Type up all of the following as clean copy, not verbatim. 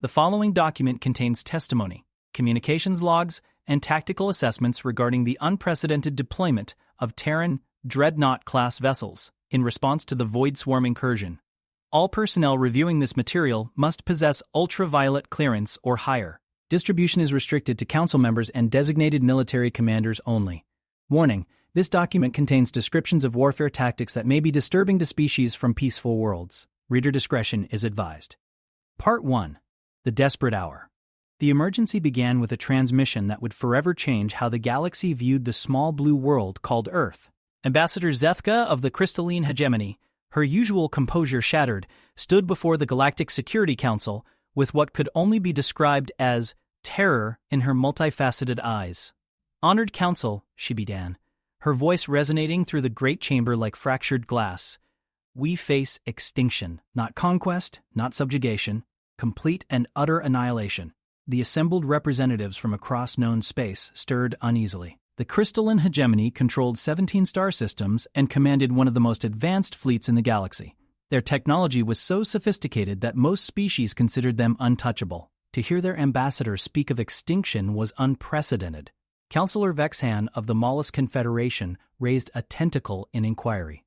The following document contains testimony, communications logs, and tactical assessments regarding the unprecedented deployment of Terran Dreadnought-class vessels in response to the Void Swarm incursion. All personnel reviewing this material must possess ultraviolet clearance or higher. Distribution is restricted to council members and designated military commanders only. Warning: this document contains descriptions of warfare tactics that may be disturbing to species from peaceful worlds. Reader discretion is advised. Part 1. The Desperate Hour. The emergency began with a transmission that would forever change how the galaxy viewed the small blue world called Earth. Ambassador Zethka of the Crystalline Hegemony, her usual composure shattered, stood before the Galactic Security Council with what could only be described as terror in her multifaceted eyes. "Honored Council," she began, her voice resonating through the great chamber like fractured glass. "We face extinction, not conquest, not subjugation, complete and utter annihilation." The assembled representatives from across known space stirred uneasily. The Crystalline Hegemony controlled 17 star systems and commanded one of the most advanced fleets in the galaxy. Their technology was so sophisticated that most species considered them untouchable. To hear their ambassador speak of extinction was unprecedented. Councillor Vexhan of the Mollusk Confederation raised a tentacle in inquiry.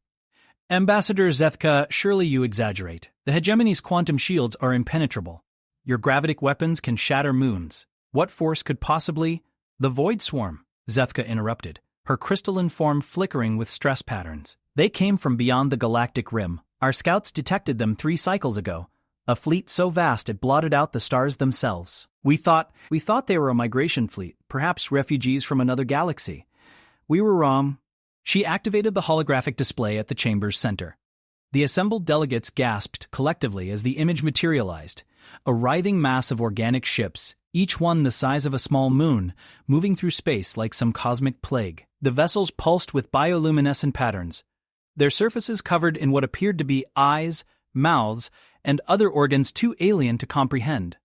"Ambassador Zethka, surely you exaggerate. The Hegemony's quantum shields are impenetrable. Your gravitic weapons can shatter moons. What force could possibly—" "The Void Swarm," Zethka interrupted, her crystalline form flickering with stress patterns. "They came from beyond the galactic rim. Our scouts detected them 3 cycles ago. A fleet so vast it blotted out the stars themselves. We thought they were a migration fleet, perhaps refugees from another galaxy. We were wrong." She activated the holographic display at the chamber's center. The assembled delegates gasped collectively as the image materialized. A writhing mass of organic ships, each one the size of a small moon, moving through space like some cosmic plague. The vessels pulsed with bioluminescent patterns, their surfaces covered in what appeared to be eyes, mouths, and other organs too alien to comprehend.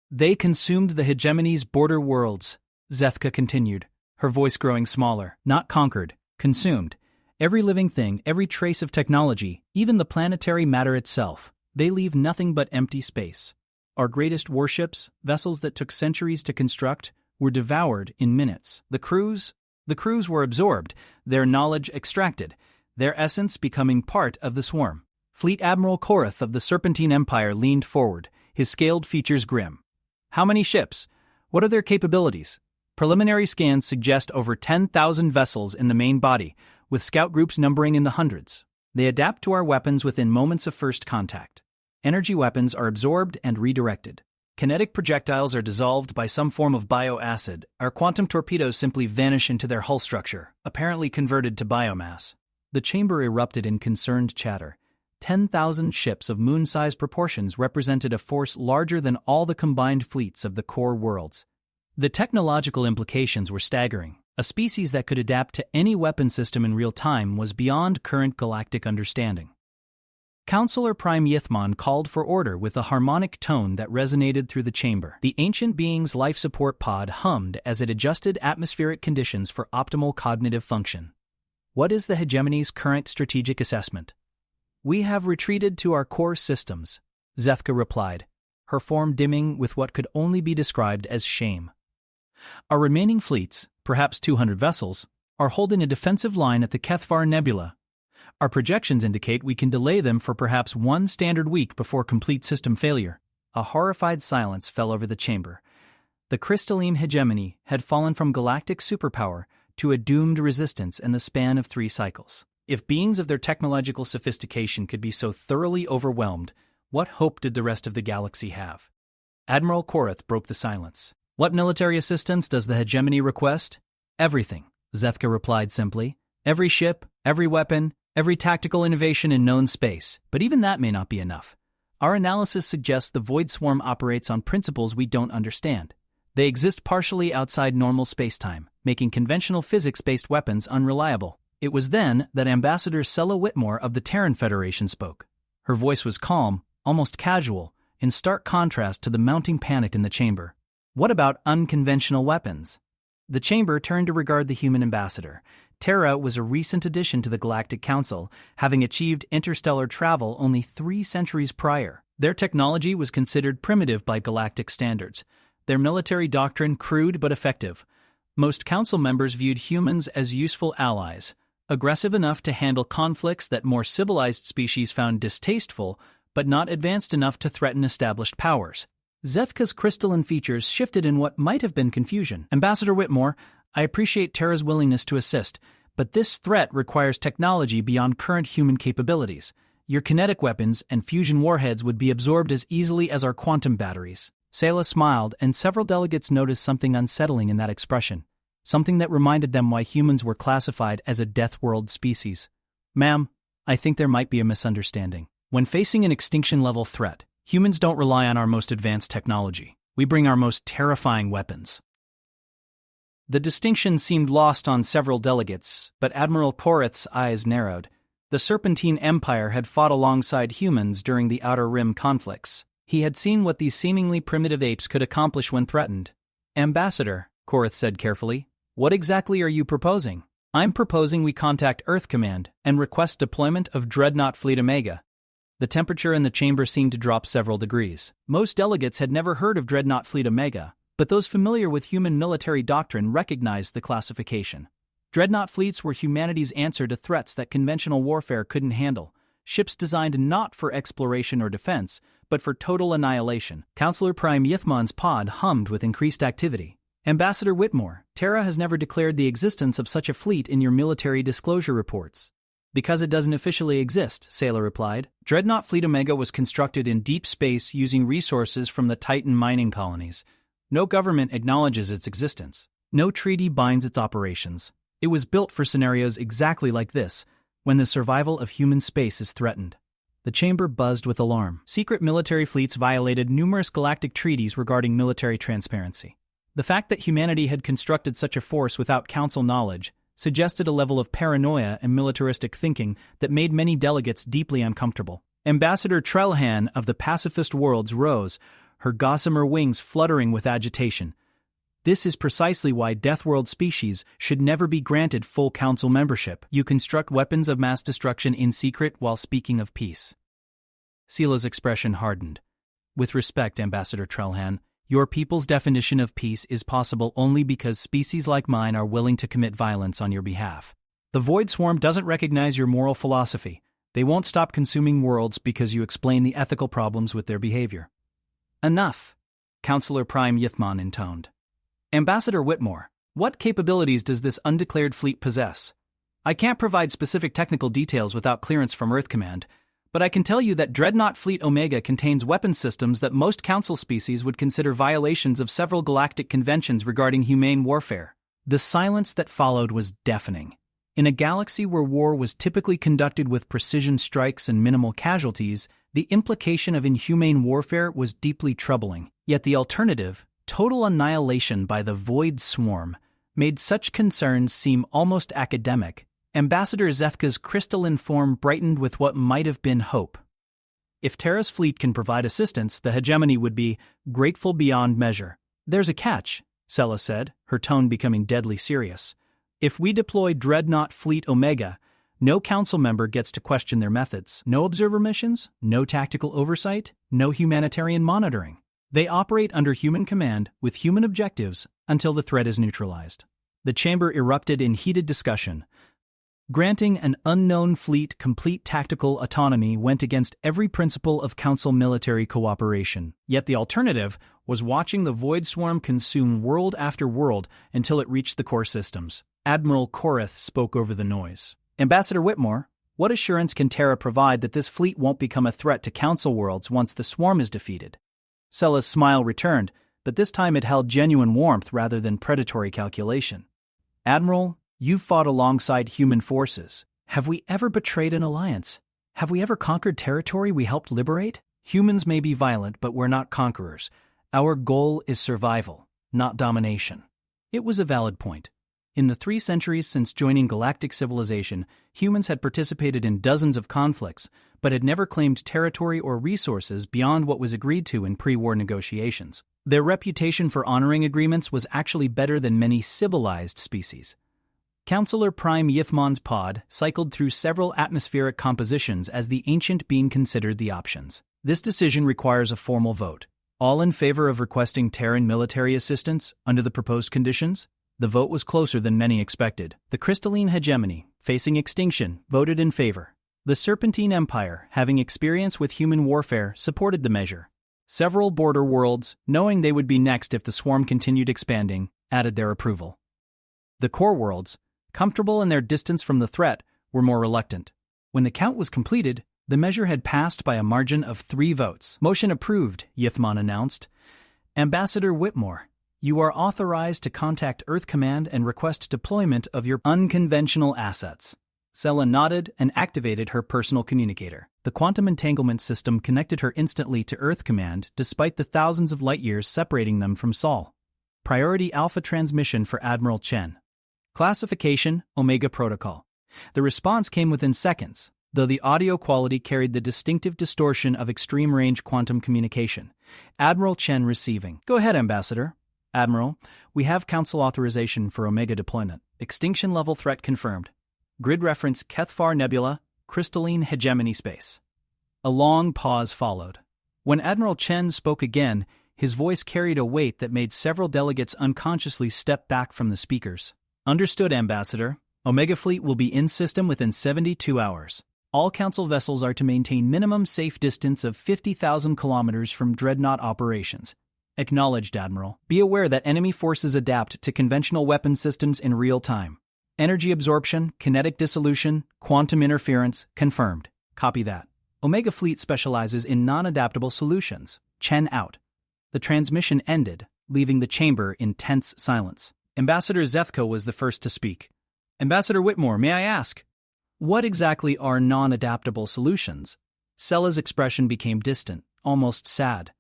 "They consumed the Hegemony's border worlds," Zethka continued, her voice growing smaller. "Not conquered, consumed. Every living thing, every trace of technology, even the planetary matter itself. They leave nothing but empty space. Our greatest warships, vessels that took centuries to construct, were devoured in minutes. The crews were absorbed, their knowledge extracted, their essence becoming part of the swarm." Fleet Admiral Korath of the Serpentine Empire leaned forward, his scaled features grim. "How many ships? What are their capabilities?" "Preliminary scans suggest over 10,000 vessels in the main body, with scout groups numbering in the hundreds. They adapt to our weapons within moments of first contact. Energy weapons are absorbed and redirected. Kinetic projectiles are dissolved by some form of bioacid. Our quantum torpedoes simply vanish into their hull structure, apparently converted to biomass." The chamber erupted in concerned chatter. 10,000 ships of moon-sized proportions represented a force larger than all the combined fleets of the core worlds. The technological implications were staggering. A species that could adapt to any weapon system in real time was beyond current galactic understanding. Councillor Prime Yithmon called for order with a harmonic tone that resonated through the chamber. The ancient being's life support pod hummed as it adjusted atmospheric conditions for optimal cognitive function. "What is the Hegemony's current strategic assessment?" "We have retreated to our core systems," Zethka replied, her form dimming with what could only be described as shame. "Our remaining fleets, perhaps 200 vessels, are holding a defensive line at the Kethvar Nebula. Our projections indicate we can delay them for perhaps 1 standard week before complete system failure." A horrified silence fell over the chamber. The Crystalline Hegemony had fallen from galactic superpower to a doomed resistance in the span of 3 cycles. If beings of their technological sophistication could be so thoroughly overwhelmed, what hope did the rest of the galaxy have? Admiral Korath broke the silence. "What military assistance does the Hegemony request?" "Everything," Zethka replied simply. "Every ship, every weapon, every tactical innovation in known space. But even that may not be enough. Our analysis suggests the Void Swarm operates on principles we don't understand. They exist partially outside normal spacetime, making conventional physics-based weapons unreliable." It was then that Ambassador Sella Whitmore of the Terran Federation spoke. Her voice was calm, almost casual, in stark contrast to the mounting panic in the chamber. "What about unconventional weapons?" The chamber turned to regard the human ambassador. Terra was a recent addition to the Galactic Council, having achieved interstellar travel only 3 centuries prior. Their technology was considered primitive by galactic standards, their military doctrine crude but effective. Most council members viewed humans as useful allies, aggressive enough to handle conflicts that more civilized species found distasteful, but not advanced enough to threaten established powers. Zefka's crystalline features shifted in what might have been confusion. Ambassador Whitmore, I appreciate Terra's willingness to assist, but this threat requires technology beyond current human capabilities. Your kinetic weapons and fusion warheads would be absorbed as easily as our quantum batteries. Sayla smiled, and several delegates noticed something unsettling in that expression. Something that reminded them why humans were classified as a Deathworld species. Ma'am, I think there might be a misunderstanding. When facing an extinction-level threat, humans don't rely on our most advanced technology. We bring our most terrifying weapons. The distinction seemed lost on several delegates, but Admiral Porith's eyes narrowed. The Serpentine Empire had fought alongside humans during the Outer Rim conflicts. He had seen what these seemingly primitive apes could accomplish when threatened. Ambassador, Korith said carefully, what exactly are you proposing? I'm proposing we contact Earth Command and request deployment of Dreadnought Fleet Omega. The temperature in the chamber seemed to drop several degrees. Most delegates had never heard of Dreadnought Fleet Omega, but those familiar with human military doctrine recognized the classification. Dreadnought fleets were humanity's answer to threats that conventional warfare couldn't handle, ships designed not for exploration or defense, but for total annihilation. Counselor Prime Yithmon's pod hummed with increased activity. Ambassador Whitmore, Terra has never declared the existence of such a fleet in your military disclosure reports. Because it doesn't officially exist, Sayla replied. Dreadnought Fleet Omega was constructed in deep space using resources from the Titan mining colonies. No government acknowledges its existence. No treaty binds its operations. It was built for scenarios exactly like this, when the survival of human space is threatened. The chamber buzzed with alarm. Secret military fleets violated numerous galactic treaties regarding military transparency. The fact that humanity had constructed such a force without council knowledge suggested a level of paranoia and militaristic thinking that made many delegates deeply uncomfortable. Ambassador Trellhan of the pacifist worlds rose, her gossamer wings fluttering with agitation. This is precisely why Deathworld species should never be granted full council membership. You construct weapons of mass destruction in secret while speaking of peace. Sela's expression hardened. With respect, Ambassador Trellhan, your people's definition of peace is possible only because species like mine are willing to commit violence on your behalf. The Void Swarm doesn't recognize your moral philosophy. They won't stop consuming worlds because you explain the ethical problems with their behavior. Enough, Counselor Prime Yithmon intoned. Ambassador Whitmore, what capabilities does this undeclared fleet possess? I can't provide specific technical details without clearance from Earth Command, but I can tell you that Dreadnought Fleet Omega contains weapon systems that most Council species would consider violations of several galactic conventions regarding humane warfare. The silence that followed was deafening. In a galaxy where war was typically conducted with precision strikes and minimal casualties, the implication of inhumane warfare was deeply troubling. Yet the alternative, total annihilation by the Void Swarm, made such concerns seem almost academic. Ambassador Zefka's crystalline form brightened with what might have been hope. If Terra's fleet can provide assistance, the hegemony would be grateful beyond measure. There's a catch, Sela said, her tone becoming deadly serious. If we deploy Dreadnought Fleet Omega, no council member gets to question their methods. No observer missions, no tactical oversight, no humanitarian monitoring. They operate under human command with human objectives until the threat is neutralized. The chamber erupted in heated discussion. Granting an unknown fleet complete tactical autonomy went against every principle of Council military cooperation. Yet the alternative was watching the Void Swarm consume world after world until it reached the core systems. Admiral Korith spoke over the noise. Ambassador Whitmore, what assurance can Terra provide that this fleet won't become a threat to Council worlds once the Swarm is defeated? Sela's smile returned, but this time it held genuine warmth rather than predatory calculation. Admiral, you've fought alongside human forces. Have we ever betrayed an alliance? Have we ever conquered territory we helped liberate? Humans may be violent, but we're not conquerors. Our goal is survival, not domination. It was a valid point. In the 3 centuries since joining galactic civilization, humans had participated in dozens of conflicts, but had never claimed territory or resources beyond what was agreed to in pre-war negotiations. Their reputation for honoring agreements was actually better than many civilized species. Counselor Prime Yithmon's pod cycled through several atmospheric compositions as the ancient being considered the options. This decision requires a formal vote. All in favor of requesting Terran military assistance under the proposed conditions? The vote was closer than many expected. The crystalline hegemony, facing extinction, voted in favor. The Serpentine Empire, having experience with human warfare, supported the measure. Several border worlds, knowing they would be next if the swarm continued expanding, added their approval. The core worlds, comfortable in their distance from the threat, were more reluctant. When the count was completed, the measure had passed by a margin of 3 votes. Motion approved, Yithmon announced. Ambassador Whitmore, you are authorized to contact Earth Command and request deployment of your unconventional assets. Sela nodded and activated her personal communicator. The quantum entanglement system connected her instantly to Earth Command despite the thousands of light-years separating them from Sol. Priority Alpha transmission for Admiral Chen. Classification, Omega Protocol. The response came within seconds, though the audio quality carried the distinctive distortion of extreme-range quantum communication. Admiral Chen receiving. Go ahead, Ambassador. Admiral, we have Council authorization for Omega deployment. Extinction level threat confirmed. Grid reference Kethfar Nebula, crystalline hegemony space. A long pause followed. When Admiral Chen spoke again, his voice carried a weight that made several delegates unconsciously step back from the speakers. Understood, Ambassador. Omega Fleet will be in system within 72 hours. All Council vessels are to maintain minimum safe distance of 50,000 kilometers from Dreadnought operations. Acknowledged, Admiral. Be aware that enemy forces adapt to conventional weapon systems in real time. Energy absorption, kinetic dissolution, quantum interference, confirmed. Copy that. Omega Fleet specializes in non-adaptable solutions. Chen out. The transmission ended, leaving the chamber in tense silence. Ambassador Zethko was the first to speak. Ambassador Whitmore, may I ask, what exactly are non-adaptable solutions? Sela's expression became distant, almost sad.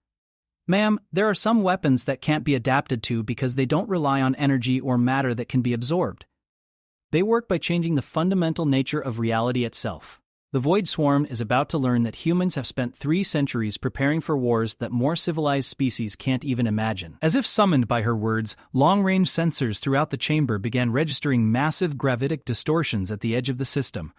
Ma'am, there are some weapons that can't be adapted to because they don't rely on energy or matter that can be absorbed. They work by changing the fundamental nature of reality itself. The Void Swarm is about to learn that humans have spent 3 centuries preparing for wars that more civilized species can't even imagine. As if summoned by her words, long-range sensors throughout the chamber began registering massive gravitic distortions at the edge of the system.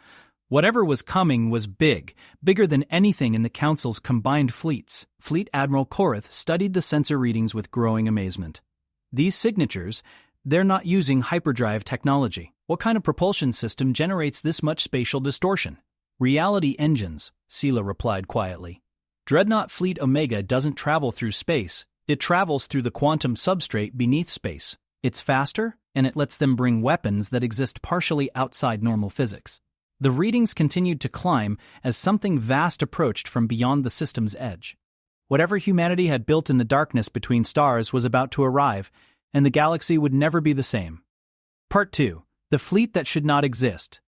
Whatever was coming was big, bigger than anything in the Council's combined fleets. Fleet Admiral Korath studied the sensor readings with growing amazement. These signatures, they're not using hyperdrive technology. What kind of propulsion system generates this much spatial distortion? Reality engines, Sela replied quietly. Dreadnought Fleet Omega doesn't travel through space, it travels through the quantum substrate beneath space. It's faster, and it lets them bring weapons that exist partially outside normal physics. The readings continued to climb as something vast approached from beyond the system's edge. Whatever humanity had built in the darkness between stars was about to arrive, and the galaxy would never be the same. Part 2. The Fleet That Should Not Exist.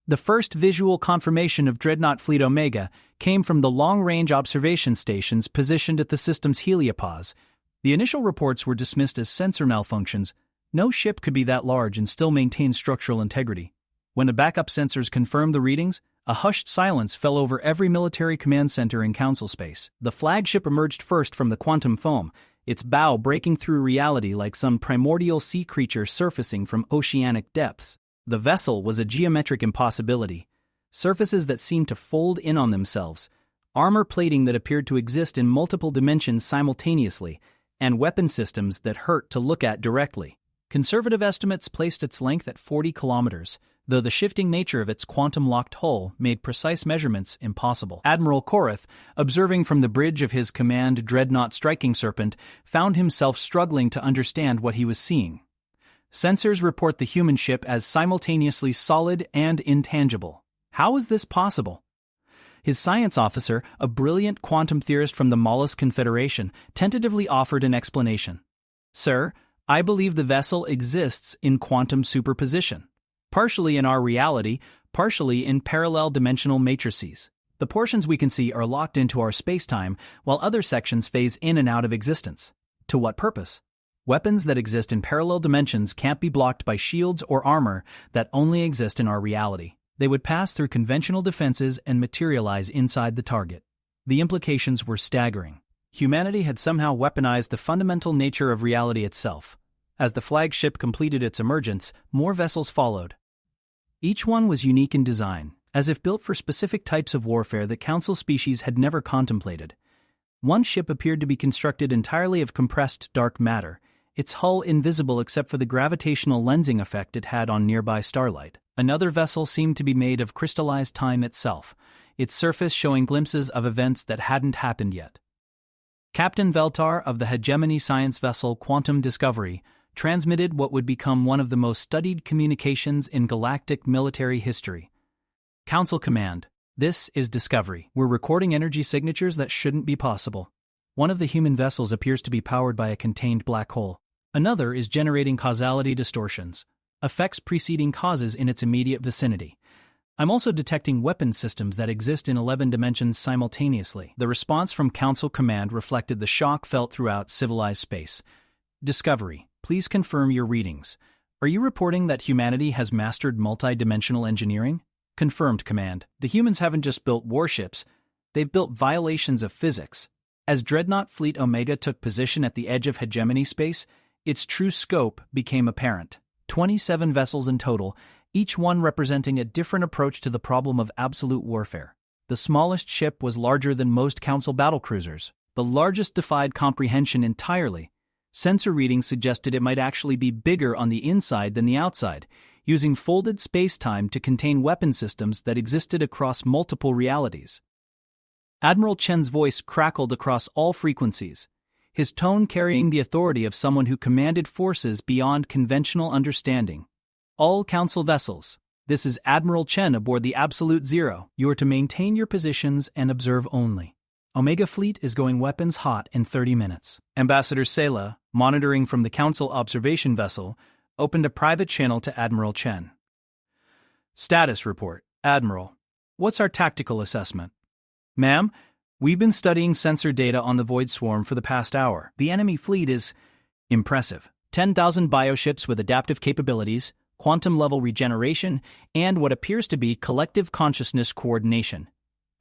The first visual confirmation of Dreadnought Fleet Omega came from the long-range observation stations positioned at the system's heliopause. The initial reports were dismissed as sensor malfunctions. No ship could be that large and still maintain structural integrity. When the backup sensors confirmed the readings, a hushed silence fell over every military command center in Council space. The flagship emerged first from the quantum foam, its bow breaking through reality like some primordial sea creature surfacing from oceanic depths. The vessel was a geometric impossibility. Surfaces that seemed to fold in on themselves, armor plating that appeared to exist in multiple dimensions simultaneously, and weapon systems that hurt to look at directly. Conservative estimates placed its length at 40 kilometers, though the shifting nature of its quantum-locked hull made precise measurements impossible. Admiral Korath, observing from the bridge of his command Dreadnought Striking Serpent, found himself struggling to understand what he was seeing. Sensors report the human ship as simultaneously solid and intangible. How is this possible? His science officer, a brilliant quantum theorist from the Mollusk Confederation, tentatively offered an explanation. Sir, I believe the vessel exists in quantum superposition. Partially in our reality, partially in parallel dimensional matrices. The portions we can see are locked into our spacetime, while other sections phase in and out of existence. To what purpose? Weapons that exist in parallel dimensions can't be blocked by shields or armor that only exist in our reality. They would pass through conventional defenses and materialize inside the target. The implications were staggering. Humanity had somehow weaponized the fundamental nature of reality itself. As the flagship completed its emergence, more vessels followed. Each one was unique in design, as if built for specific types of warfare that Council species had never contemplated. One ship appeared to be constructed entirely of compressed dark matter, its hull invisible except for the gravitational lensing effect it had on nearby starlight. Another vessel seemed to be made of crystallized time itself, its surface showing glimpses of events that hadn't happened yet. Captain Veltar of the hegemony science vessel Quantum Discovery transmitted what would become one of the most studied communications in galactic military history. Council Command, this is Discovery. We're recording energy signatures that shouldn't be possible. One of the human vessels appears to be powered by a contained black hole. Another is generating causality distortions, effects preceding causes in its immediate vicinity. I'm also detecting weapon systems that exist in 11 dimensions simultaneously. The response from Council Command reflected the shock felt throughout civilized space. Discovery, please confirm your readings. Are you reporting that humanity has mastered multi-dimensional engineering? Confirmed, Command. The humans haven't just built warships, they've built violations of physics. As Dreadnought Fleet Omega took position at the edge of hegemony space, its true scope became apparent. 27 vessels in total, each one representing a different approach to the problem of absolute warfare. The smallest ship was larger than most Council battlecruisers. The largest defied comprehension entirely. Sensor readings suggested it might actually be bigger on the inside than the outside, using folded space-time to contain weapon systems that existed across multiple realities. Admiral Chen's voice crackled across all frequencies, his tone carrying the authority of someone who commanded forces beyond conventional understanding. All Council vessels, this is Admiral Chen aboard the Absolute Zero. You are to maintain your positions and observe only. Omega Fleet is going weapons hot in 30 minutes. Ambassador Sela, monitoring from the Council observation vessel, opened a private channel to Admiral Chen. Status report. Admiral, what's our tactical assessment? Ma'am, we've been studying sensor data on the Void Swarm for the past hour. The enemy fleet is impressive. 10,000 bioships with adaptive capabilities, quantum-level regeneration, and what appears to be collective consciousness coordination.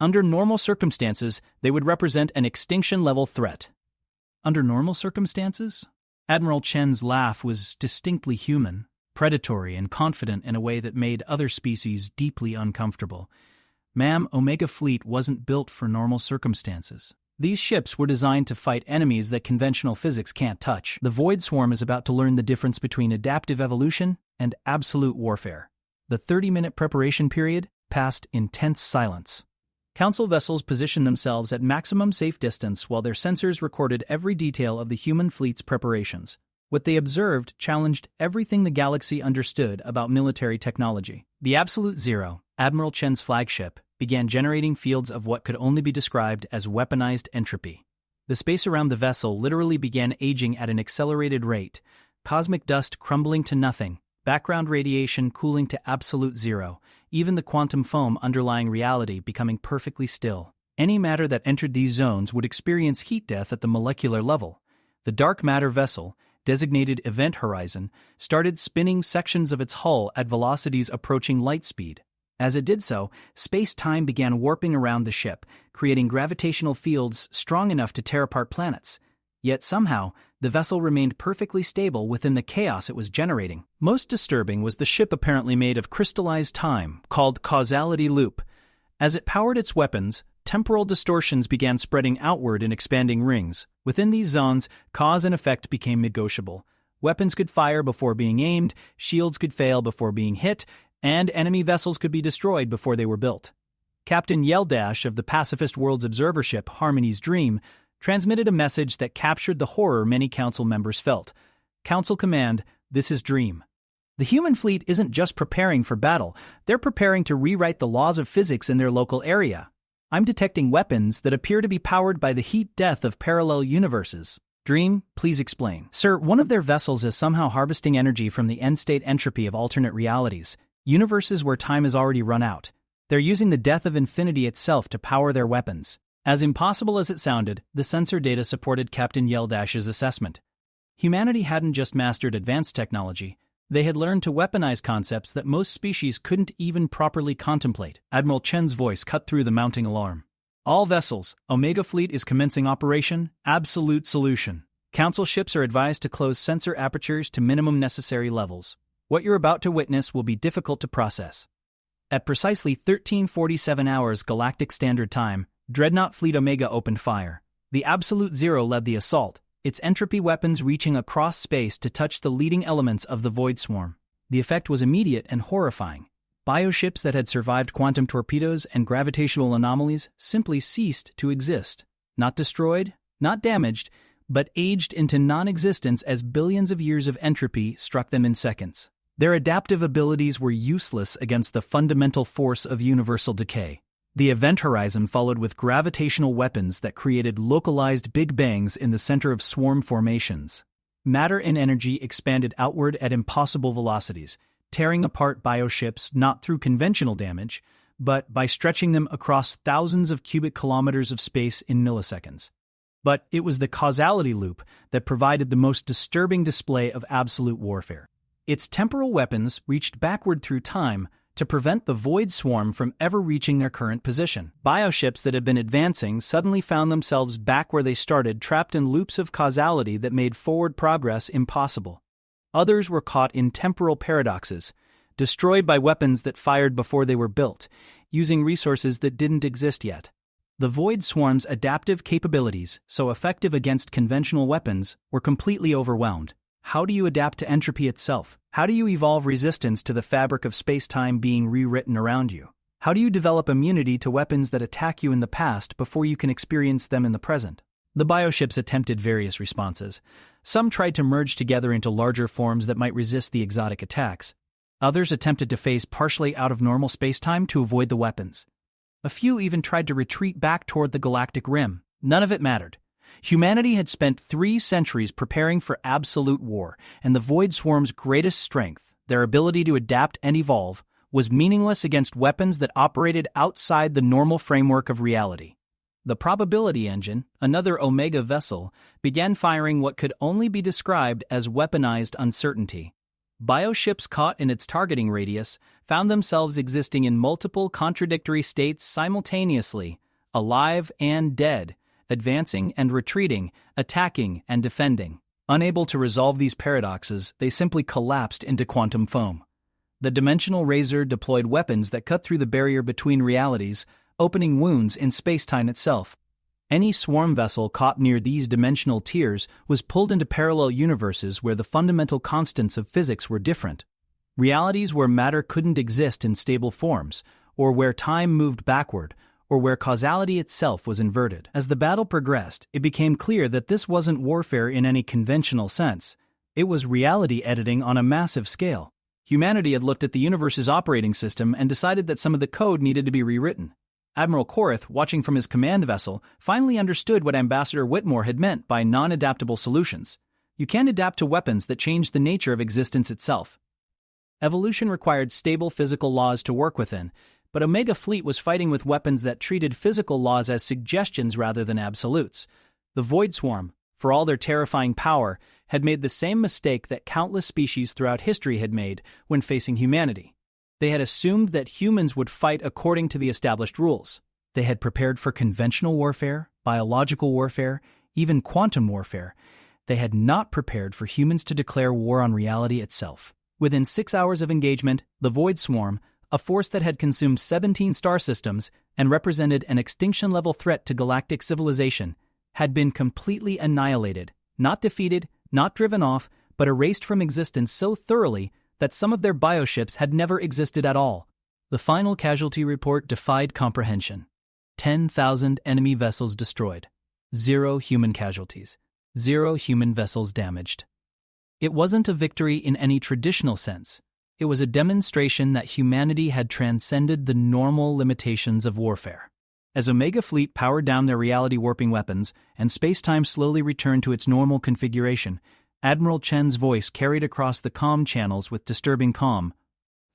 Under normal circumstances, they would represent an extinction-level threat. Under normal circumstances? Admiral Chen's laugh was distinctly human, predatory and confident in a way that made other species deeply uncomfortable. Ma'am, Omega Fleet wasn't built for normal circumstances. These ships were designed to fight enemies that conventional physics can't touch. The Void Swarm is about to learn the difference between adaptive evolution and absolute warfare. The 30-minute preparation period passed in tense silence. Council vessels positioned themselves at maximum safe distance while their sensors recorded every detail of the human fleet's preparations. What they observed challenged everything the galaxy understood about military technology. The Absolute Zero, Admiral Chen's flagship, began generating fields of what could only be described as weaponized entropy. The space around the vessel literally began aging at an accelerated rate, cosmic dust crumbling to nothing, background radiation cooling to absolute zero, even the quantum foam underlying reality becoming perfectly still. Any matter that entered these zones would experience heat death at the molecular level. The dark matter vessel, designated Event Horizon, started spinning sections of its hull at velocities approaching light speed. As it did so, space-time began warping around the ship, creating gravitational fields strong enough to tear apart planets. Yet somehow, the vessel remained perfectly stable within the chaos it was generating. Most disturbing was the ship apparently made of crystallized time, called causality loop. As it powered its weapons, temporal distortions began spreading outward in expanding rings. Within these zones, cause and effect became negotiable. Weapons could fire before being aimed, shields could fail before being hit, and enemy vessels could be destroyed before they were built. Captain Yeldash of the pacifist world's observer ship Harmony's Dream transmitted a message that captured the horror many Council members felt. Council Command, this is Dream. The human fleet isn't just preparing for battle, they're preparing to rewrite the laws of physics in their local area. I'm detecting weapons that appear to be powered by the heat death of parallel universes. Dream, please explain. Sir, one of their vessels is somehow harvesting energy from the end-state entropy of alternate realities, universes where time has already run out. They're using the death of infinity itself to power their weapons. As impossible as it sounded, the sensor data supported Captain Yeldash's assessment. Humanity hadn't just mastered advanced technology, they had learned to weaponize concepts that most species couldn't even properly contemplate. Admiral Chen's voice cut through the mounting alarm. All vessels, Omega Fleet is commencing Operation Absolute Solution. Council ships are advised to close sensor apertures to minimum necessary levels. What you're about to witness will be difficult to process. At precisely 13:47 hours Galactic Standard Time, Dreadnought Fleet Omega opened fire. The Absolute Zero led the assault, its entropy weapons reaching across space to touch the leading elements of the Void Swarm. The effect was immediate and horrifying. Bioships that had survived quantum torpedoes and gravitational anomalies simply ceased to exist. Not destroyed, not damaged, but aged into non-existence as billions of years of entropy struck them in seconds. Their adaptive abilities were useless against the fundamental force of universal decay. The event horizon followed with gravitational weapons that created localized Big Bangs in the center of swarm formations. Matter and energy expanded outward at impossible velocities, tearing apart bioships not through conventional damage, but by stretching them across thousands of cubic kilometers of space in milliseconds. But it was the causality loop that provided the most disturbing display of absolute warfare. Its temporal weapons reached backward through time to prevent the Void Swarm from ever reaching their current position. Bioships that had been advancing suddenly found themselves back where they started, trapped in loops of causality that made forward progress impossible. Others were caught in temporal paradoxes, destroyed by weapons that fired before they were built, using resources that didn't exist yet. The Void Swarm's adaptive capabilities, so effective against conventional weapons, were completely overwhelmed. How do you adapt to entropy itself? How do you evolve resistance to the fabric of space-time being rewritten around you? How do you develop immunity to weapons that attack you in the past before you can experience them in the present? The bioships attempted various responses. Some tried to merge together into larger forms that might resist the exotic attacks. Others attempted to phase partially out of normal space-time to avoid the weapons. A few even tried to retreat back toward the galactic rim. None of it mattered. Humanity had spent 3 centuries preparing for absolute war, and the Void Swarm's greatest strength, their ability to adapt and evolve, was meaningless against weapons that operated outside the normal framework of reality. The probability engine, another Omega vessel, began firing what could only be described as weaponized uncertainty. Bioships caught in its targeting radius found themselves existing in multiple contradictory states simultaneously, alive and dead, advancing and retreating, attacking and defending. Unable to resolve these paradoxes, they simply collapsed into quantum foam. The dimensional razor deployed weapons that cut through the barrier between realities, opening wounds in space-time itself. Any swarm vessel caught near these dimensional tiers was pulled into parallel universes where the fundamental constants of physics were different. Realities where matter couldn't exist in stable forms, or where time moved backward, or where causality itself was inverted. As the battle progressed, it became clear that this wasn't warfare in any conventional sense. It was reality editing on a massive scale. Humanity had looked at the universe's operating system and decided that some of the code needed to be rewritten. Admiral Korath, watching from his command vessel, finally understood what Ambassador Whitmore had meant by non-adaptable solutions. You can't adapt to weapons that change the nature of existence itself. Evolution required stable physical laws to work within, but Omega Fleet was fighting with weapons that treated physical laws as suggestions rather than absolutes. The Void Swarm, for all their terrifying power, had made the same mistake that countless species throughout history had made when facing humanity. They had assumed that humans would fight according to the established rules. They had prepared for conventional warfare, biological warfare, even quantum warfare. They had not prepared for humans to declare war on reality itself. Within 6 hours of engagement, the Void Swarm, a force that had consumed 17 star systems and represented an extinction-level threat to galactic civilization, had been completely annihilated, not defeated, not driven off, but erased from existence so thoroughly that some of their bioships had never existed at all. The final casualty report defied comprehension. 10,000 enemy vessels destroyed. 0 human casualties. 0 human vessels damaged. It wasn't a victory in any traditional sense. It was a demonstration that humanity had transcended the normal limitations of warfare. As Omega Fleet powered down their reality-warping weapons and space-time slowly returned to its normal configuration, Admiral Chen's voice carried across the comm channels with disturbing calm.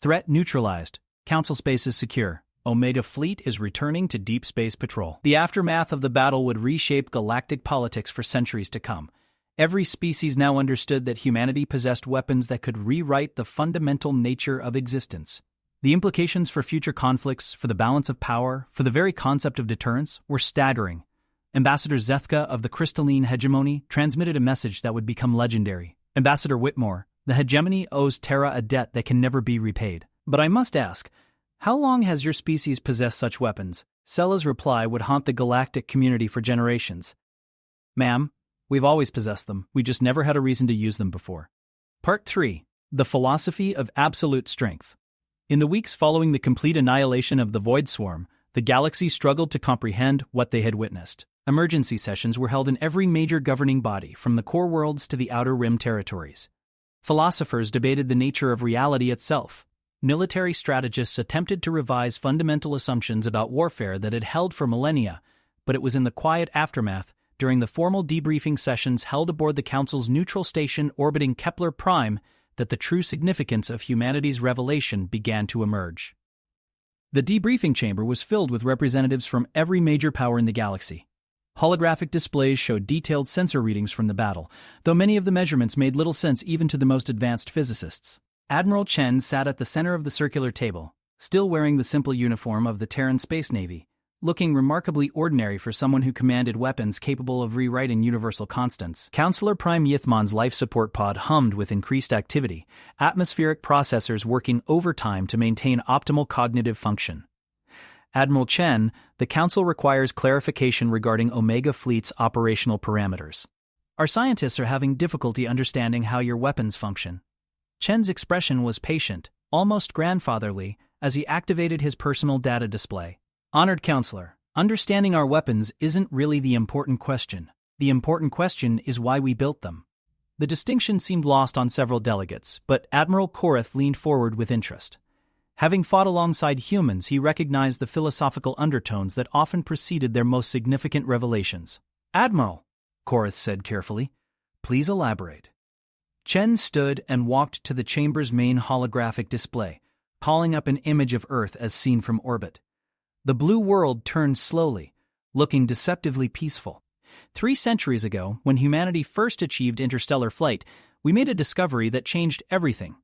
Threat neutralized. Council space is secure. Omega Fleet is returning to deep space patrol. The aftermath of the battle would reshape galactic politics for centuries to come. Every species now understood that humanity possessed weapons that could rewrite the fundamental nature of existence. The implications for future conflicts, for the balance of power, for the very concept of deterrence, were staggering. Ambassador Zethka of the Crystalline Hegemony transmitted a message that would become legendary. Ambassador Whitmore, the hegemony owes Terra a debt that can never be repaid. But I must ask, how long has your species possessed such weapons? Sella's reply would haunt the galactic community for generations. Ma'am, we've always possessed them, we just never had a reason to use them before. Part 3. The Philosophy of Absolute Strength. In the weeks following the complete annihilation of the Void Swarm, the galaxy struggled to comprehend what they had witnessed. Emergency sessions were held in every major governing body, from the core worlds to the outer rim territories. Philosophers debated the nature of reality itself. Military strategists attempted to revise fundamental assumptions about warfare that had held for millennia, but it was in the quiet aftermath, during the formal debriefing sessions held aboard the Council's neutral station orbiting Kepler Prime, that the true significance of humanity's revelation began to emerge. The debriefing chamber was filled with representatives from every major power in the galaxy. Holographic displays showed detailed sensor readings from the battle, though many of the measurements made little sense even to the most advanced physicists. Admiral Chen sat at the center of the circular table, still wearing the simple uniform of the Terran Space Navy, looking remarkably ordinary for someone who commanded weapons capable of rewriting universal constants. Counselor Prime Yithmon's life support pod hummed with increased activity, atmospheric processors working overtime to maintain optimal cognitive function. Admiral Chen, the Council requires clarification regarding Omega Fleet's operational parameters. Our scientists are having difficulty understanding how your weapons function. Chen's expression was patient, almost grandfatherly, as he activated his personal data display. Honored Counselor, understanding our weapons isn't really the important question. The important question is why we built them. The distinction seemed lost on several delegates, but Admiral Korath leaned forward with interest. Having fought alongside humans, he recognized the philosophical undertones that often preceded their most significant revelations. Admiral, Korath said carefully, please elaborate. Chen stood and walked to the chamber's main holographic display, calling up an image of Earth as seen from orbit. The blue world turned slowly, looking deceptively peaceful. 3 centuries ago, when humanity first achieved interstellar flight, we made a discovery that changed everything.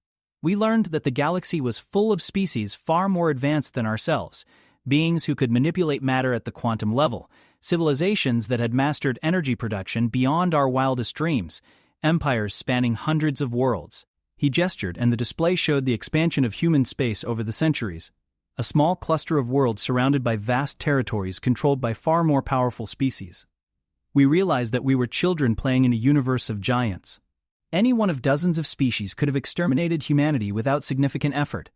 We learned that the galaxy was full of species far more advanced than ourselves, beings who could manipulate matter at the quantum level, civilizations that had mastered energy production beyond our wildest dreams, empires spanning hundreds of worlds. He gestured, and the display showed the expansion of human space over the centuries. A small cluster of worlds surrounded by vast territories controlled by far more powerful species. We realized that we were children playing in a universe of giants. Any one of dozens of species could have exterminated humanity without significant effort.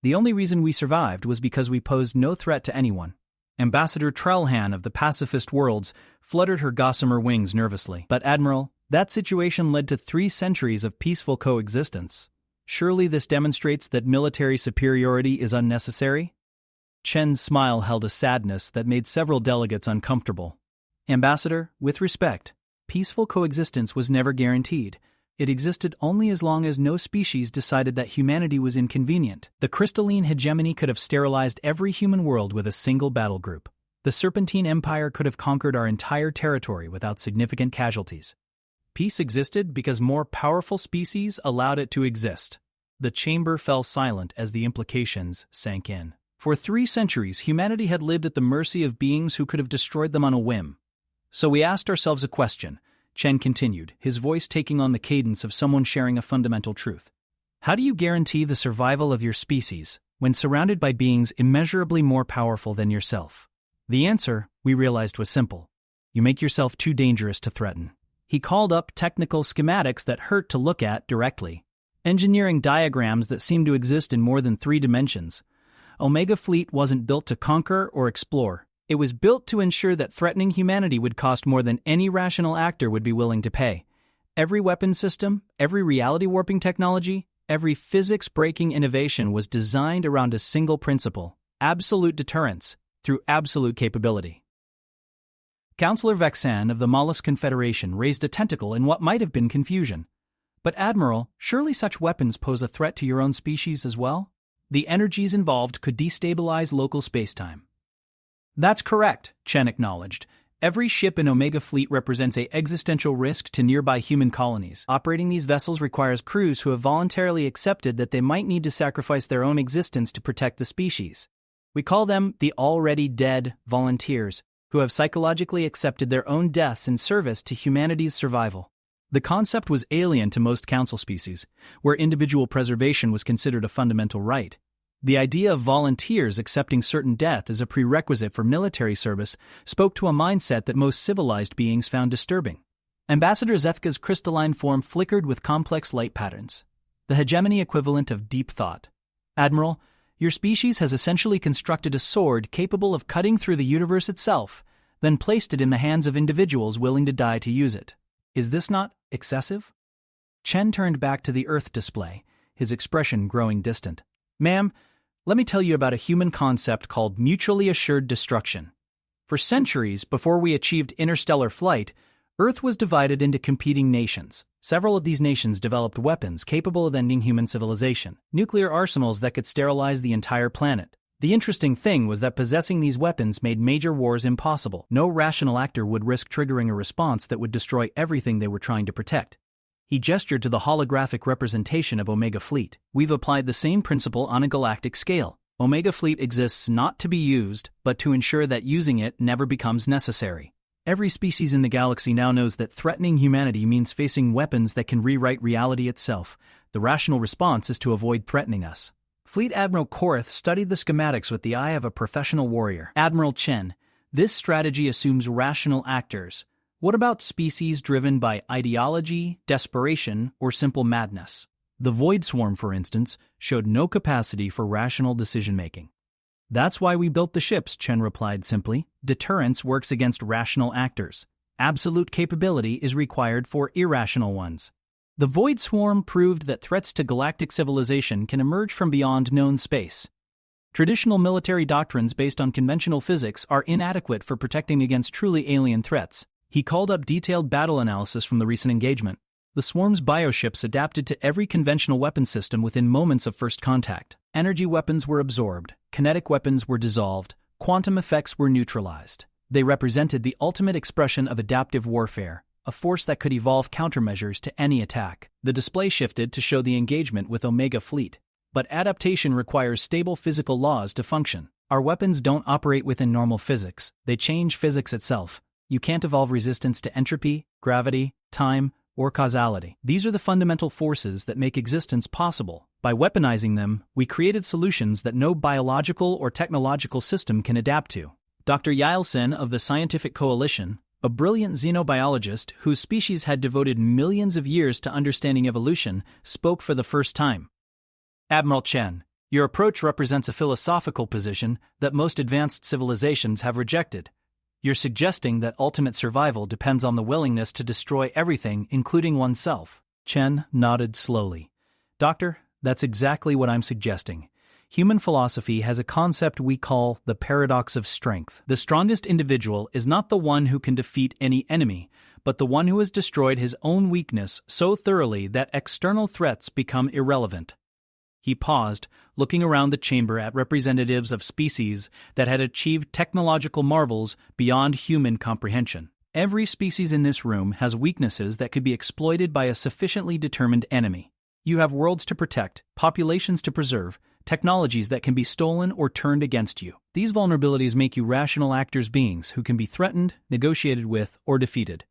The only reason we survived was because we posed no threat to anyone. Ambassador Trellhan of the Pacifist Worlds fluttered her gossamer wings nervously. But Admiral, that situation led to 3 centuries of peaceful coexistence. Surely this demonstrates that military superiority is unnecessary? Chen's smile held a sadness that made several delegates uncomfortable. Ambassador, with respect, peaceful coexistence was never guaranteed. It existed only as long as no species decided that humanity was inconvenient. The crystalline hegemony could have sterilized every human world with a single battle group. The Serpentine Empire could have conquered our entire territory without significant casualties. Peace existed because more powerful species allowed it to exist. The chamber fell silent as the implications sank in. For 3 centuries, humanity had lived at the mercy of beings who could have destroyed them on a whim. So we asked ourselves a question, Chen continued, his voice taking on the cadence of someone sharing a fundamental truth. How do you guarantee the survival of your species when surrounded by beings immeasurably more powerful than yourself? The answer, we realized, was simple. You make yourself too dangerous to threaten. He called up technical schematics that hurt to look at directly. Engineering diagrams that seemed to exist in more than 3 dimensions. Omega Fleet wasn't built to conquer or explore. It was built to ensure that threatening humanity would cost more than any rational actor would be willing to pay. Every weapon system, every reality-warping technology, every physics-breaking innovation was designed around a single principle: absolute deterrence through absolute capability. Counselor Vexan of the Mollusk Confederation raised a tentacle in what might have been confusion. But Admiral, surely such weapons pose a threat to your own species as well? The energies involved could destabilize local spacetime. That's correct, Chen acknowledged. Every ship in Omega Fleet represents an existential risk to nearby human colonies. Operating these vessels requires crews who have voluntarily accepted that they might need to sacrifice their own existence to protect the species. We call them the already dead volunteers, who have psychologically accepted their own deaths in service to humanity's survival. The concept was alien to most council species, where individual preservation was considered a fundamental right. The idea of volunteers accepting certain death as a prerequisite for military service spoke to a mindset that most civilized beings found disturbing. Ambassador Zefka's crystalline form flickered with complex light patterns, the hegemony equivalent of deep thought. Admiral, your species has essentially constructed a sword capable of cutting through the universe itself, then placed it in the hands of individuals willing to die to use it. Is this not excessive? Chen turned back to the Earth display, his expression growing distant. Ma'am, let me tell you about a human concept called mutually assured destruction. For centuries before we achieved interstellar flight, Earth was divided into competing nations. Several of these nations developed weapons capable of ending human civilization, nuclear arsenals that could sterilize the entire planet. The interesting thing was that possessing these weapons made major wars impossible. No rational actor would risk triggering a response that would destroy everything they were trying to protect. He gestured to the holographic representation of Omega Fleet. We've applied the same principle on a galactic scale. Omega Fleet exists not to be used, but to ensure that using it never becomes necessary. Every species in the galaxy now knows that threatening humanity means facing weapons that can rewrite reality itself. The rational response is to avoid threatening us. Fleet Admiral Korath studied the schematics with the eye of a professional warrior. Admiral Chen, this strategy assumes rational actors. What about species driven by ideology, desperation, or simple madness? The Void Swarm, for instance, showed no capacity for rational decision-making. That's why we built the ships, Chen replied simply. Deterrence works against rational actors. Absolute capability is required for irrational ones. The Void Swarm proved that threats to galactic civilization can emerge from beyond known space. Traditional military doctrines based on conventional physics are inadequate for protecting against truly alien threats. He called up detailed battle analysis from the recent engagement. The swarm's bioships adapted to every conventional weapon system within moments of first contact. Energy weapons were absorbed, kinetic weapons were dissolved, quantum effects were neutralized. They represented the ultimate expression of adaptive warfare, a force that could evolve countermeasures to any attack. The display shifted to show the engagement with Omega Fleet. But adaptation requires stable physical laws to function. Our weapons don't operate within normal physics, they change physics itself. You can't evolve resistance to entropy, gravity, time, or causality. These are the fundamental forces that make existence possible. By weaponizing them, we created solutions that no biological or technological system can adapt to. Dr. Yilesen of the Scientific Coalition, a brilliant xenobiologist whose species had devoted millions of years to understanding evolution, spoke for the first time. Admiral Chen, your approach represents a philosophical position that most advanced civilizations have rejected. You're suggesting that ultimate survival depends on the willingness to destroy everything, including oneself. Chen nodded slowly. Doctor, that's exactly what I'm suggesting. Human philosophy has a concept we call the paradox of strength. The strongest individual is not the one who can defeat any enemy, but the one who has destroyed his own weakness so thoroughly that external threats become irrelevant. He paused, looking around the chamber at representatives of species that had achieved technological marvels beyond human comprehension. Every species in this room has weaknesses that could be exploited by a sufficiently determined enemy. You have worlds to protect, populations to preserve, technologies that can be stolen or turned against you. These vulnerabilities make you rational actors, beings who can be threatened, negotiated with, or defeated.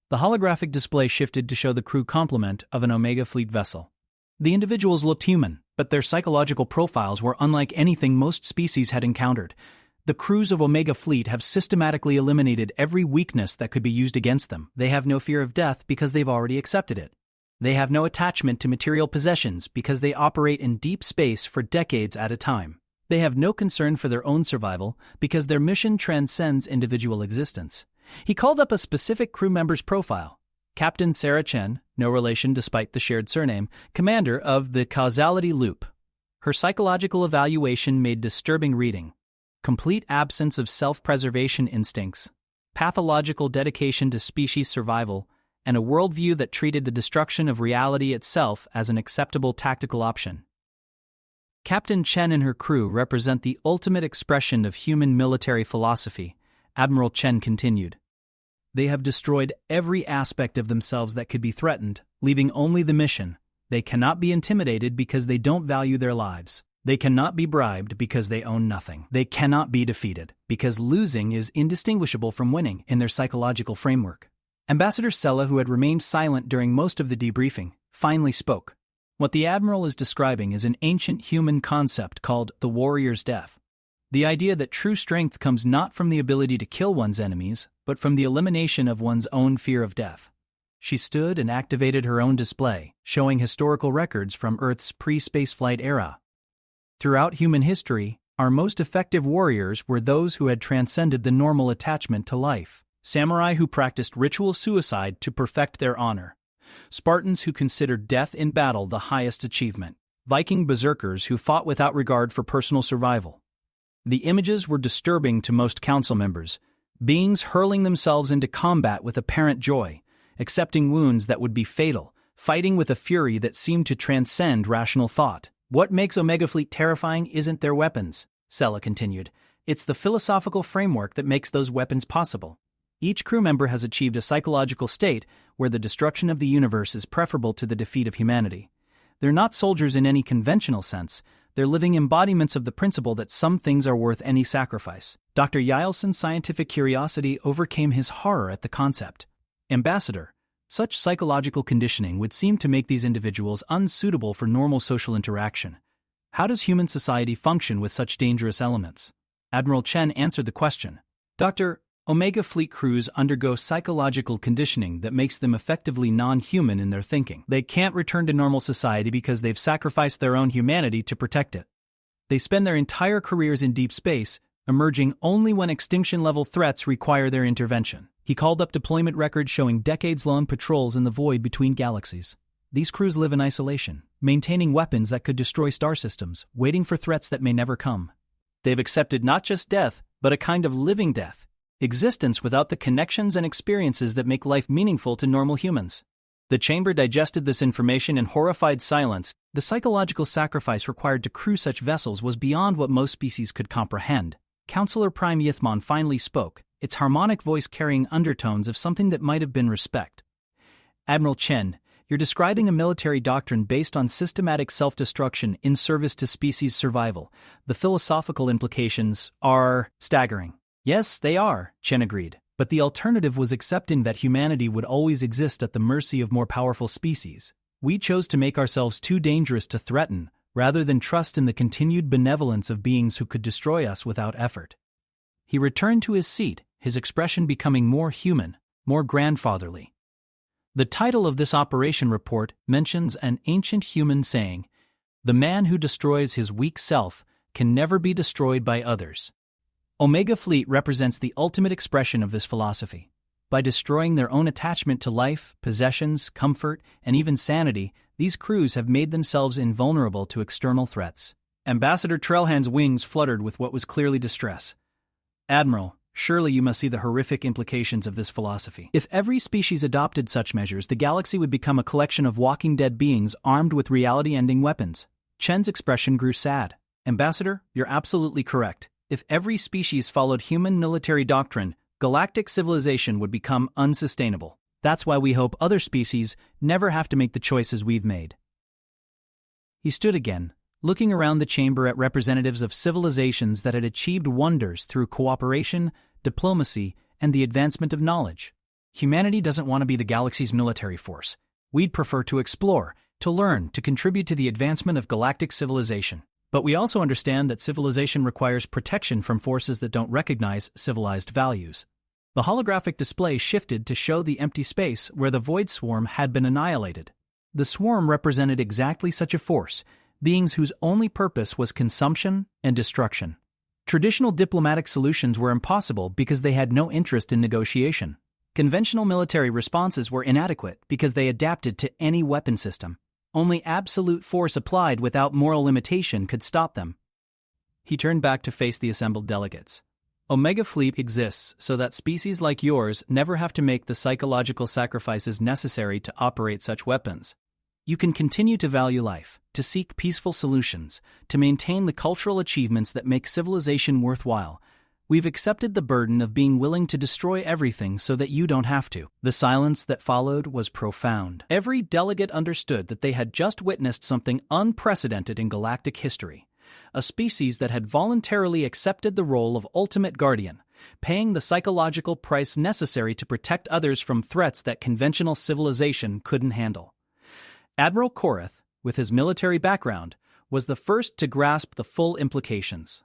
The holographic display shifted to show the crew complement of an Omega Fleet vessel. The individuals looked human, but their psychological profiles were unlike anything most species had encountered. The crews of Omega Fleet have systematically eliminated every weakness that could be used against them. They have no fear of death because they've already accepted it. They have no attachment to material possessions because they operate in deep space for decades at a time. They have no concern for their own survival because their mission transcends individual existence. He called up a specific crew member's profile. Captain Sarah Chen, no relation despite the shared surname, commander of the Causality Loop. Her psychological evaluation made disturbing reading. Complete absence of self-preservation instincts, pathological dedication to species survival, and a worldview that treated the destruction of reality itself as an acceptable tactical option. Captain Chen and her crew represent the ultimate expression of human military philosophy, Admiral Chen continued. They have destroyed every aspect of themselves that could be threatened, leaving only the mission. They cannot be intimidated because they don't value their lives. They cannot be bribed because they own nothing. They cannot be defeated because losing is indistinguishable from winning in their psychological framework. Ambassador Sella, who had remained silent during most of the debriefing, finally spoke. What the Admiral is describing is an ancient human concept called the warrior's death. The idea that true strength comes not from the ability to kill one's enemies, but from the elimination of one's own fear of death. She stood and activated her own display, showing historical records from Earth's pre-spaceflight era. Throughout human history, our most effective warriors were those who had transcended the normal attachment to life. Samurai who practiced ritual suicide to perfect their honor. Spartans who considered death in battle the highest achievement. Viking berserkers who fought without regard for personal survival. The images were disturbing to most council members, beings hurling themselves into combat with apparent joy, accepting wounds that would be fatal, fighting with a fury that seemed to transcend rational thought. What makes Omega Fleet terrifying isn't their weapons, Sella continued. It's the philosophical framework that makes those weapons possible. Each crew member has achieved a psychological state where the destruction of the universe is preferable to the defeat of humanity. They're not soldiers in any conventional sense. They're living embodiments of the principle that some things are worth any sacrifice. Dr. Yileson's scientific curiosity overcame his horror at the concept. Ambassador, such psychological conditioning would seem to make these individuals unsuitable for normal social interaction. How does human society function with such dangerous elements? Admiral Chen answered the question. Dr. Omega Fleet crews undergo psychological conditioning that makes them effectively non-human in their thinking. They can't return to normal society because they've sacrificed their own humanity to protect it. They spend their entire careers in deep space, emerging only when extinction-level threats require their intervention. He called up deployment records showing decades-long patrols in the void between galaxies. These crews live in isolation, maintaining weapons that could destroy star systems, waiting for threats that may never come. They've accepted not just death, but a kind of living death. Existence without the connections and experiences that make life meaningful to normal humans. The chamber digested this information in horrified silence. The psychological sacrifice required to crew such vessels was beyond what most species could comprehend. Counselor Prime Yithmon finally spoke, its harmonic voice carrying undertones of something that might have been respect. Admiral Chen, you're describing a military doctrine based on systematic self-destruction in service to species survival. The philosophical implications are staggering. Yes, they are, Chen agreed, but the alternative was accepting that humanity would always exist at the mercy of more powerful species. We chose to make ourselves too dangerous to threaten, rather than trust in the continued benevolence of beings who could destroy us without effort. He returned to his seat, his expression becoming more human, more grandfatherly. The title of this operation report mentions an ancient human saying, "The man who destroys his weak self can never be destroyed by others." Omega Fleet represents the ultimate expression of this philosophy. By destroying their own attachment to life, possessions, comfort, and even sanity, these crews have made themselves invulnerable to external threats. Ambassador Trailhand's wings fluttered with what was clearly distress. Admiral, surely you must see the horrific implications of this philosophy. If every species adopted such measures, the galaxy would become a collection of walking dead beings armed with reality-ending weapons. Chen's expression grew sad. Ambassador, you're absolutely correct. If every species followed human military doctrine, galactic civilization would become unsustainable. That's why we hope other species never have to make the choices we've made. He stood again, looking around the chamber at representatives of civilizations that had achieved wonders through cooperation, diplomacy, and the advancement of knowledge. Humanity doesn't want to be the galaxy's military force. We'd prefer to explore, to learn, to contribute to the advancement of galactic civilization. But we also understand that civilization requires protection from forces that don't recognize civilized values. The holographic display shifted to show the empty space where the void swarm had been annihilated. The swarm represented exactly such a force, beings whose only purpose was consumption and destruction. Traditional diplomatic solutions were impossible because they had no interest in negotiation. Conventional military responses were inadequate because they adapted to any weapon system. Only absolute force applied without moral limitation could stop them. He turned back to face the assembled delegates. Omega Fleet exists so that species like yours never have to make the psychological sacrifices necessary to operate such weapons. You can continue to value life, to seek peaceful solutions, to maintain the cultural achievements that make civilization worthwhile. We've accepted the burden of being willing to destroy everything so that you don't have to. The silence that followed was profound. Every delegate understood that they had just witnessed something unprecedented in galactic history. A species that had voluntarily accepted the role of ultimate guardian, paying the psychological price necessary to protect others from threats that conventional civilization couldn't handle. Admiral Korath, with his military background, was the first to grasp the full implications.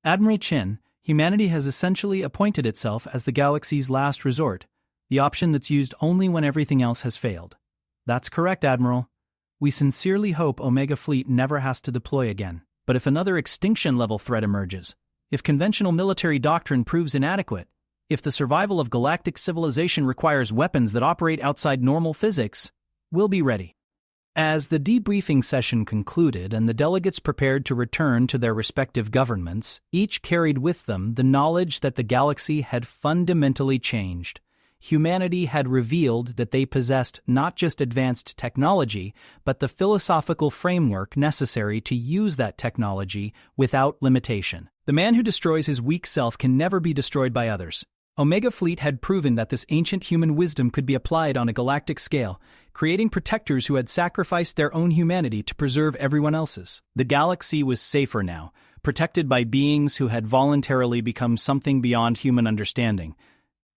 Admiral Chin, humanity has essentially appointed itself as the galaxy's last resort, the option that's used only when everything else has failed. That's correct, Admiral. We sincerely hope Omega Fleet never has to deploy again. But if another extinction-level threat emerges, if conventional military doctrine proves inadequate, if the survival of galactic civilization requires weapons that operate outside normal physics, we'll be ready. As the debriefing session concluded and the delegates prepared to return to their respective governments, each carried with them the knowledge that the galaxy had fundamentally changed. Humanity had revealed that they possessed not just advanced technology, but the philosophical framework necessary to use that technology without limitation. The man who destroys his weak self can never be destroyed by others. Omega Fleet had proven that this ancient human wisdom could be applied on a galactic scale, creating protectors who had sacrificed their own humanity to preserve everyone else's. The galaxy was safer now, protected by beings who had voluntarily become something beyond human understanding.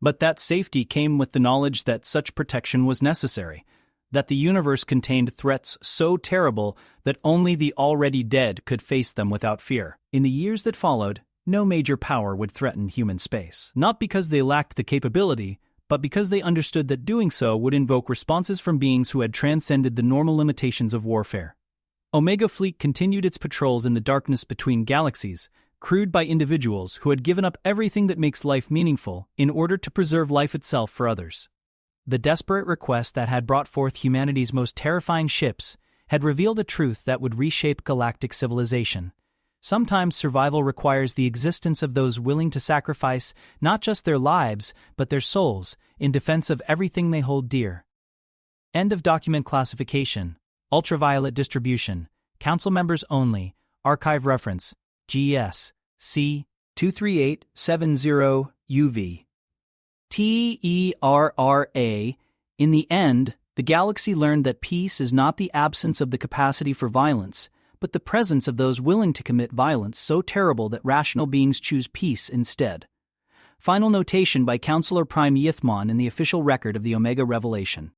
But that safety came with the knowledge that such protection was necessary, that the universe contained threats so terrible that only the already dead could face them without fear. In the years that followed, no major power would threaten human space. Not because they lacked the capability, but because they understood that doing so would invoke responses from beings who had transcended the normal limitations of warfare. Omega Fleet continued its patrols in the darkness between galaxies, crewed by individuals who had given up everything that makes life meaningful in order to preserve life itself for others. The desperate request that had brought forth humanity's most terrifying ships had revealed a truth that would reshape galactic civilization. Sometimes survival requires the existence of those willing to sacrifice not just their lives, but their souls, in defense of everything they hold dear. End of document classification. Ultraviolet distribution. Council members only. Archive reference. GS. C. 23870 UV. TERRA. In the end, the galaxy learned that peace is not the absence of the capacity for violence, but the presence of those willing to commit violence so terrible that rational beings choose peace instead. Final notation by Counselor Prime Yithmon in the official record of the Omega Revelation.